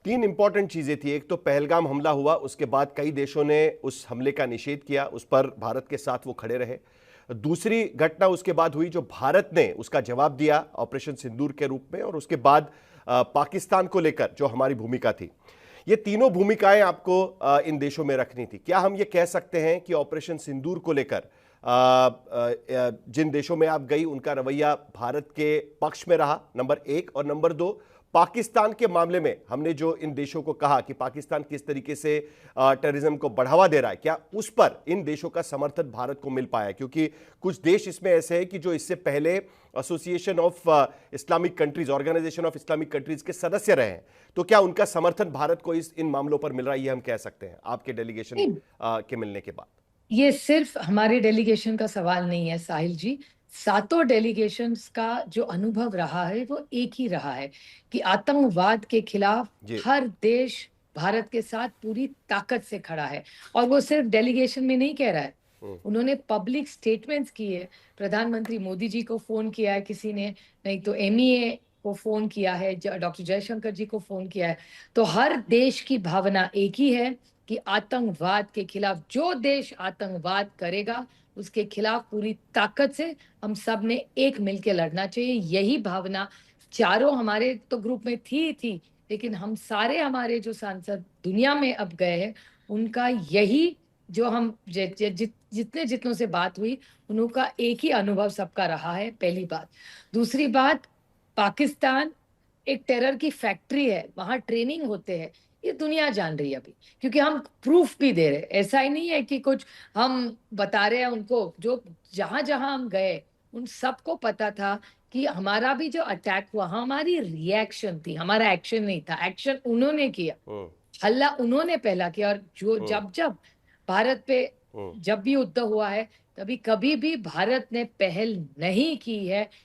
तीन इंपॉर्टेंट चीजें थी। एक तो पहलगाम हमला हुआ, उसके बाद कई देशों ने उस हमले का निषेध किया, उस पर भारत के साथ वो खड़े रहे। दूसरी घटना उसके बाद हुई जो भारत ने उसका जवाब दिया ऑपरेशन सिंदूर के रूप में, और उसके बाद पाकिस्तान को लेकर जो हमारी भूमिका थी। ये तीनों भूमिकाएं आपको इन देशों में रखनी थी। क्या हम ये कह सकते हैं कि ऑपरेशन सिंदूर को लेकर जिन देशों में आप गई उनका रवैया भारत के पक्ष में रहा, नंबर एक, और नंबर दो, पाकिस्तान के मामले में हमने जो इन देशों को कहा कि पाकिस्तान किस तरीके से टेररिज्म को बढ़ावा दे रहा है, क्या उस पर इन देशों का समर्थन भारत को मिल पाया? क्योंकि कुछ देश इसमें ऐसे हैं कि जो इससे पहले association of Islamic countries, organisation of Islamic countries के सदस्य रहे हैं, तो क्या उनका समर्थन भारत को इन मामलों पर मिल रहा है? ये हम कह सकते हैं आपके डेलीगेशन नहीं, के मिलने के बाद। ये सिर्फ हमारे डेलीगेशन का सवाल नहीं है साहिल जी। सातों डेलीगेशंस का जो अनुभव रहा है वो एक ही रहा है कि आतंकवाद के खिलाफ जी। हर देश भारत के साथ पूरी ताकत से खड़ा है। और वो सिर्फ डेलीगेशन में नहीं कह रहा है, उन्होंने पब्लिक स्टेटमेंट्स किए। प्रधानमंत्री मोदी जी को फोन किया है किसी ने, नहीं तो एमईए को फोन किया है, डॉक्टर जयशंकर जी को फोन किया है। तो हर देश की भावना एक ही है कि आतंकवाद के खिलाफ जो देश आतंकवाद करेगा उसके खिलाफ पूरी ताकत से हम सब ने एक मिलके लड़ना चाहिए। यही भावना चारों हमारे तो ग्रुप में थी, लेकिन हम सारे हमारे जो सांसद दुनिया में अब गए हैं उनका यही, जो हम जितने जितनों से बात हुई उनका एक ही अनुभव सबका रहा है। पहली बात। दूसरी बात, पाकिस्तान एक टेरर की फैक्ट्री है, वहां ट्रेनिंग होते हैं, ये दुनिया जान रही है अभी, क्योंकि हम प्रूफ भी दे रहे हैं। ऐसा ही नहीं है कि कुछ हम बता रहे हैं उनको, जो जहां जहां हम गए उन सबको पता था कि हमारा भी जो अटैक हुआ हमारी रिएक्शन थी, हमारा एक्शन नहीं था। एक्शन उन्होंने किया, हम्म। हल्ला उन्होंने पहला किया। और जो हम्म। जब जब भारत पे हम्म। जब भी युद्ध हुआ है तभी कभी भी भारत ने पहल नहीं की है